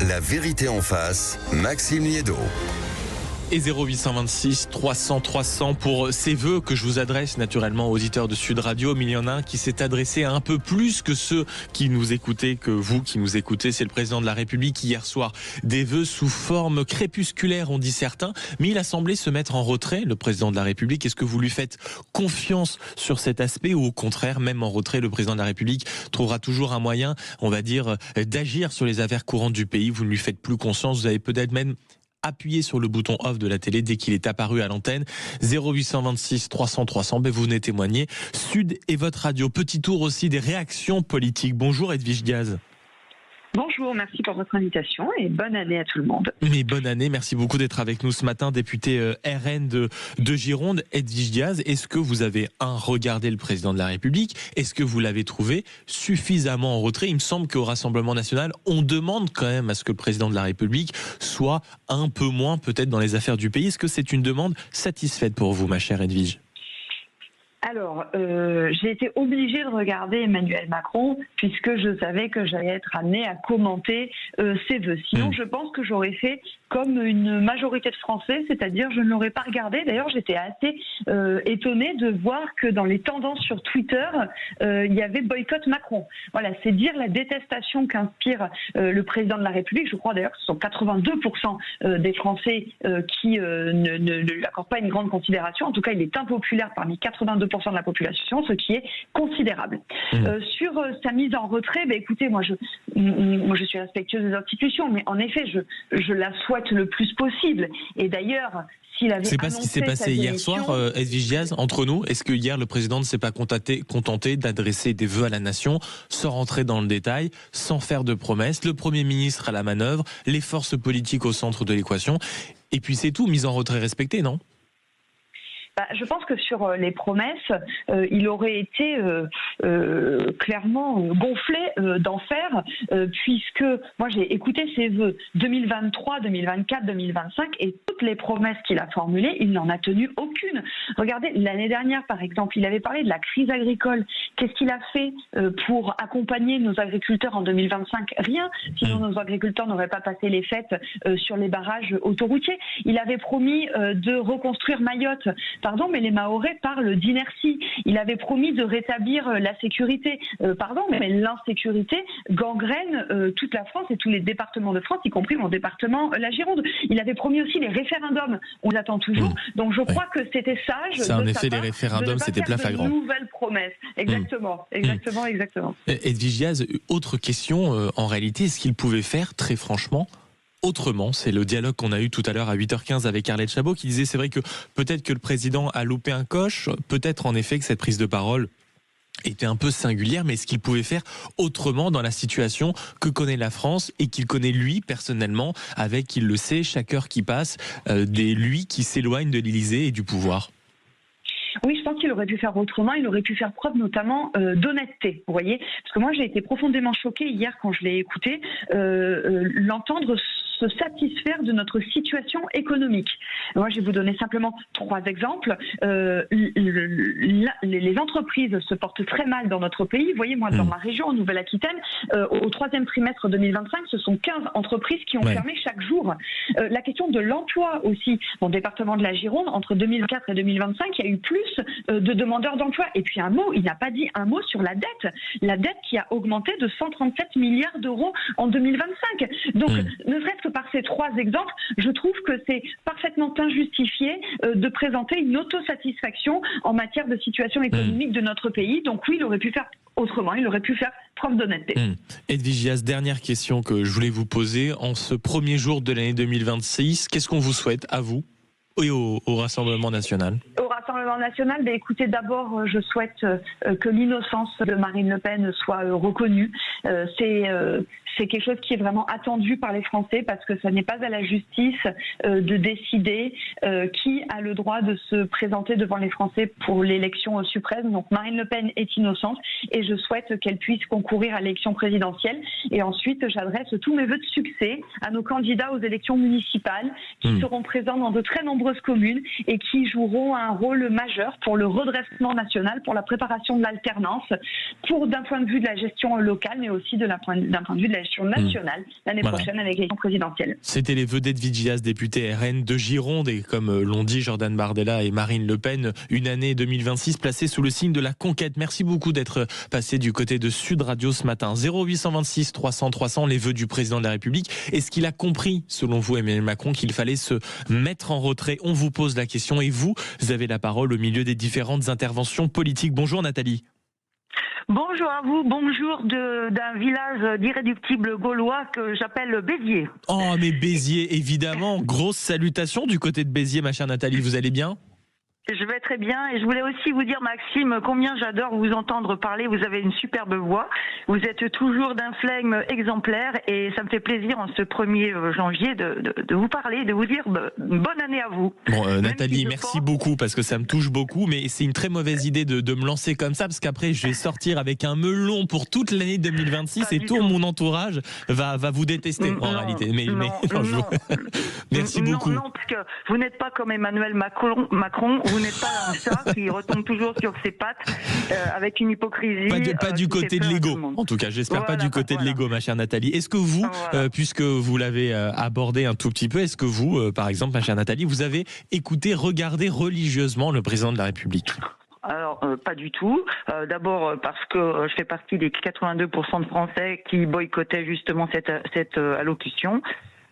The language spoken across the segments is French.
La vérité en face, Maxime Liédot. Et 0826 300 300 pour ces vœux que je vous adresse naturellement aux auditeurs de Sud Radio. Mais il y en a un qui s'est adressé à un peu plus que ceux qui nous écoutaient, que vous qui nous écoutez. C'est le président de la République hier soir. Des vœux sous forme crépusculaire, ont dit certains. Mais il a semblé se mettre en retrait, le président de la République. Est-ce que vous lui faites confiance sur cet aspect ou au contraire, même en retrait, le président de la République trouvera toujours un moyen, on va dire, d'agir sur les affaires courantes du pays? Vous ne lui faites plus confiance. Vous avez peut-être même appuyez sur le bouton off de la télé dès qu'il est apparu à l'antenne. 0826 300 300, vous venez témoigner. Sud et votre radio. Petit tour aussi des réactions politiques. Bonjour Edwige Diaz. Bonjour, merci pour votre invitation et bonne année à tout le monde. Mais bonne année, merci beaucoup d'être avec nous ce matin, député RN de Gironde. Edwige Diaz, est-ce que vous avez regardé le président de la République? Est-ce que vous l'avez trouvé suffisamment en retrait? Il me semble qu'au Rassemblement national, on demande quand même à ce que le président de la République soit un peu moins peut-être dans les affaires du pays. Est-ce que c'est une demande satisfaite pour vous, ma chère Edwige? Alors, j'ai été obligée de regarder Emmanuel Macron puisque je savais que j'allais être amenée à commenter ses vœux. Sinon, je pense que j'aurais fait comme une majorité de Français, c'est-à-dire je ne l'aurais pas regardé. D'ailleurs, j'étais assez étonnée de voir que dans les tendances sur Twitter, il y avait boycott Macron. Voilà, c'est dire la détestation qu'inspire le président de la République. Je crois d'ailleurs que ce sont 82% des Français qui ne lui accordent pas une grande considération. En tout cas, il est impopulaire parmi 82% de la population, ce qui est considérable. Sur sa mise en retrait, écoutez, moi je suis respectueuse des institutions, mais en effet, je la souhaite le plus possible. Et d'ailleurs, s'il avait c'est pas ce qui s'est passé hier soir, Edwige Diaz, entre nous. Est-ce que hier, le président ne s'est pas contenté d'adresser des vœux à la nation, sans rentrer dans le détail, sans faire de promesses, le Premier ministre à la manœuvre, les forces politiques au centre de l'équation, et puis c'est tout, mise en retrait respectée, non ? Je pense que sur les promesses, il aurait été clairement gonflé d'enfer, puisque moi j'ai écouté ses vœux 2023, 2024, 2025, et toutes les promesses qu'il a formulées, il n'en a tenu aucune. Regardez, l'année dernière par exemple, il avait parlé de la crise agricole. Qu'est-ce qu'il a fait pour accompagner nos agriculteurs en 2025? Rien, sinon nos agriculteurs n'auraient pas passé les fêtes sur les barrages autoroutiers. Il avait promis de reconstruire Mayotte. Pardon, mais les Mahorais parlent d'inertie. Il avait promis de rétablir la sécurité. Pardon, mais l'insécurité gangrène toute la France et tous les départements de France, y compris mon département, la Gironde. Il avait promis aussi les référendums. On les attend toujours. Donc je crois que c'était sage. Ça, en effet, les référendums, c'était plat flagrant. De nouvelles promesses. Exactement. Edwige Diaz, autre question, en réalité, est-ce qu'il pouvait faire, très franchement, autrement? C'est le dialogue qu'on a eu tout à l'heure à 8h15 avec Arlette Chabot qui disait c'est vrai que peut-être que le président a loupé un coche, peut-être en effet que cette prise de parole était un peu singulière, mais est-ce qu'il pouvait faire autrement dans la situation que connaît la France et qu'il connaît lui personnellement, avec, il le sait, chaque heure qui passe, lui qui s'éloigne de l'Élysée et du pouvoir? Oui, je pense qu'il aurait pu faire autrement. Il aurait pu faire preuve notamment d'honnêteté, vous voyez. Parce que moi, j'ai été profondément choquée hier quand je l'ai écouté, l'entendre se satisfaire de notre situation économique. Moi, je vais vous donner simplement 3 exemples. Les entreprises se portent très mal dans notre pays. Vous voyez, moi, dans ma région, en Nouvelle-Aquitaine, au 3e trimestre 2025, ce sont 15 entreprises qui ont fermé chaque jour. La question de l'emploi aussi. Dans le département de la Gironde, entre 2004 et 2025, il y a eu plus de demandeurs d'emploi. Et puis il n'a pas dit un mot sur la dette. La dette qui a augmenté de 137 milliards d'euros en 2025. Donc, ne serait-ce que par ces 3 exemples, je trouve que c'est parfaitement injustifié de présenter une autosatisfaction en matière de situation économique de notre pays. Donc oui, il aurait pu faire autrement, il aurait pu faire preuve d'honnêteté. Edwige Diaz, dernière question que je voulais vous poser. En ce premier jour de l'année 2026, qu'est-ce qu'on vous souhaite à vous et au Rassemblement national? Au Rassemblement national, écoutez, d'abord, je souhaite que l'innocence de Marine Le Pen soit reconnue. C'est quelque chose qui est vraiment attendu par les Français parce que ce n'est pas à la justice de décider qui a le droit de se présenter devant les Français pour l'élection suprême. Donc Marine Le Pen est innocente et je souhaite qu'elle puisse concourir à l'élection présidentielle. Et ensuite, j'adresse tous mes vœux de succès à nos candidats aux élections municipales qui seront présents dans de très nombreuses communes et qui joueront un rôle majeur pour le redressement national, pour la préparation de l'alternance, d'un point de vue de la gestion locale, mais aussi d'un point de vue de la l'élection nationale l'année prochaine avec l'élection présidentielle. C'était les vedettes Vigias, députés RN de Gironde, et comme l'ont dit Jordan Bardella et Marine Le Pen, une année 2026 placée sous le signe de la conquête. Merci beaucoup d'être passé du côté de Sud Radio ce matin. 0826 300 300, les vœux du président de la République. Est-ce qu'il a compris, selon vous, Emmanuel Macron, qu'il fallait se mettre en retrait? On vous pose la question et vous avez la parole au milieu des différentes interventions politiques. Bonjour Nathalie. Bonjour à vous, bonjour d'un village d'irréductibles gaulois que j'appelle Béziers. Oh mais Béziers, évidemment, grosse salutation du côté de Béziers, ma chère Nathalie, vous allez bien ? Je vais très bien et je voulais aussi vous dire, Maxime, combien j'adore vous entendre parler. Vous avez une superbe voix. Vous êtes toujours d'un flegme exemplaire et ça me fait plaisir en ce 1er janvier de vous parler, de vous dire bonne année à vous. Bon, Nathalie, merci beaucoup parce que ça me touche beaucoup, mais c'est une très mauvaise idée de me lancer comme ça parce qu'après je vais sortir avec un melon pour toute l'année 2026 et tout mon entourage va vous détester en réalité. Merci beaucoup. Non, parce que vous n'êtes pas comme Emmanuel Macron. Vous n'êtes pas un chat qui retombe toujours sur ses pattes avec une hypocrisie. Pas du côté de l'ego. En tout cas, j'espère pas du côté de l'ego, ma chère Nathalie. Est-ce que vous, puisque vous l'avez abordé un tout petit peu, est-ce que vous, par exemple, ma chère Nathalie, vous avez écouté, regardé religieusement le président de la République ? Alors, pas du tout. D'abord parce que je fais partie des 82% de Français qui boycottaient justement cette allocution.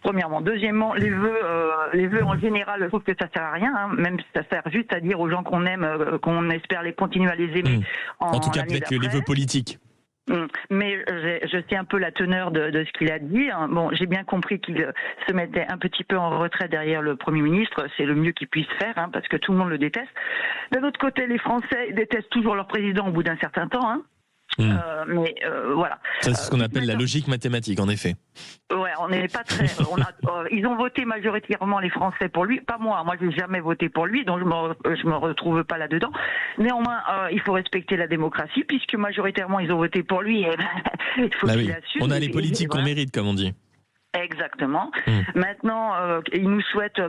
Premièrement. Deuxièmement, les vœux en général, je trouve que ça sert à rien, hein, même ça sert juste à dire aux gens qu'on aime, qu'on espère continuer à les aimer. En tout cas, peut-être que les vœux politiques. Mais je sais un peu la teneur de ce qu'il a dit. Bon, j'ai bien compris qu'il se mettait un petit peu en retrait derrière le Premier ministre. C'est le mieux qu'il puisse faire, hein, parce que tout le monde le déteste. D'un autre côté, les Français détestent toujours leur président au bout d'un certain temps. Hein. Voilà. Ça, c'est ce qu'on appelle la logique mathématique, en effet. Ouais, on n'est pas très. Ils ont voté majoritairement les Français pour lui, pas moi. Moi, j'ai jamais voté pour lui, donc je me retrouve pas là-dedans. Néanmoins, il faut respecter la démocratie, puisque majoritairement ils ont voté pour lui. Et il faut qu'il assume. On a les politiques qu'on mérite, comme on dit. Exactement. Maintenant, il nous souhaite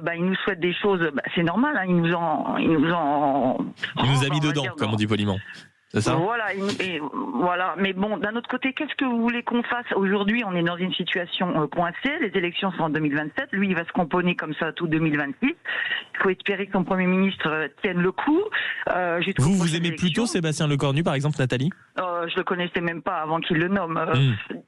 des choses. C'est normal. Hein, il nous a mis dedans, comme on dit poliment. C'est ça ? Voilà, mais bon, d'un autre côté, qu'est-ce que vous voulez qu'on fasse ? Aujourd'hui, on est dans une situation coincée, les élections sont en 2027, lui, il va se composer comme ça tout 2026. Il faut espérer que son Premier ministre tienne le coup. Vous aimez plutôt Sébastien Lecornu, par exemple, Nathalie ? Je le connaissais même pas avant qu'il le nomme.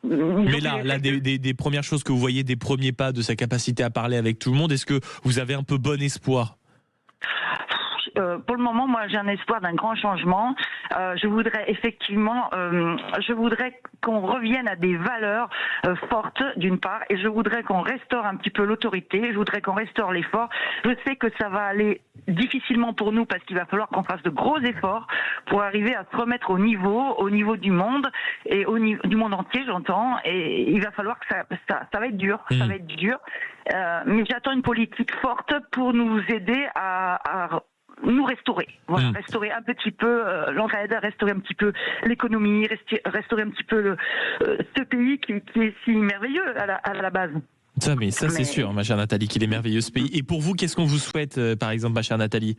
Mais là des premières choses que vous voyez, des premiers pas de sa capacité à parler avec tout le monde, est-ce que vous avez un peu bon espoir ? Pour le moment, moi, j'ai un espoir d'un grand changement. Je voudrais effectivement, qu'on revienne à des valeurs fortes, d'une part, et je voudrais qu'on restaure un petit peu l'autorité. Je voudrais qu'on restaure l'effort. Je sais que ça va aller difficilement pour nous parce qu'il va falloir qu'on fasse de gros efforts pour arriver à se remettre au niveau du monde et du monde entier, j'entends. Et il va falloir que ça va être dur. Ça va être dur. Mais j'attends une politique forte pour nous aider à nous restaurer, restaurer un petit peu l'entraide, restaurer un petit peu l'économie, restaurer un petit peu ce pays qui est si merveilleux à la base. Ça c'est sûr, ma chère Nathalie, qu'il est merveilleux ce pays. Et pour vous, qu'est-ce qu'on vous souhaite, par exemple, ma chère Nathalie ?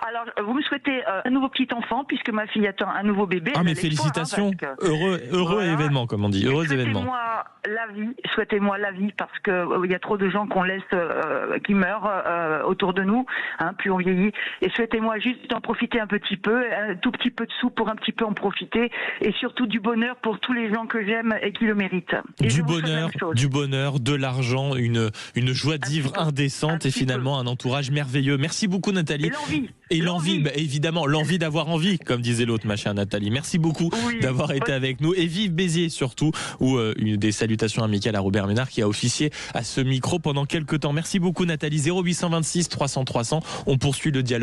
Alors, vous me souhaitez un nouveau petit enfant, puisque ma fille attend un nouveau bébé. Ah, mais félicitations, heureux événement, comme on dit, heureux événement. Souhaitez-moi la vie, parce que il y a trop de gens qu'on laisse, qui meurent autour de nous, hein, plus on vieillit. Et souhaitez-moi juste d'en profiter un petit peu, un tout petit peu de sous pour un petit peu en profiter, et surtout du bonheur pour tous les gens que j'aime et qui le méritent. Et du bonheur, de l'argent, une joie de vivre indécente et finalement un entourage merveilleux. Merci beaucoup, Nathalie. Et l'envie, évidemment, l'envie d'avoir envie, comme disait l'autre, ma chère Nathalie. Merci beaucoup d'avoir été avec nous. Et vive Béziers surtout, où des salutations amicales à Robert Ménard qui a officié à ce micro pendant quelques temps. Merci beaucoup Nathalie. 0826 300 300. On poursuit le dialogue.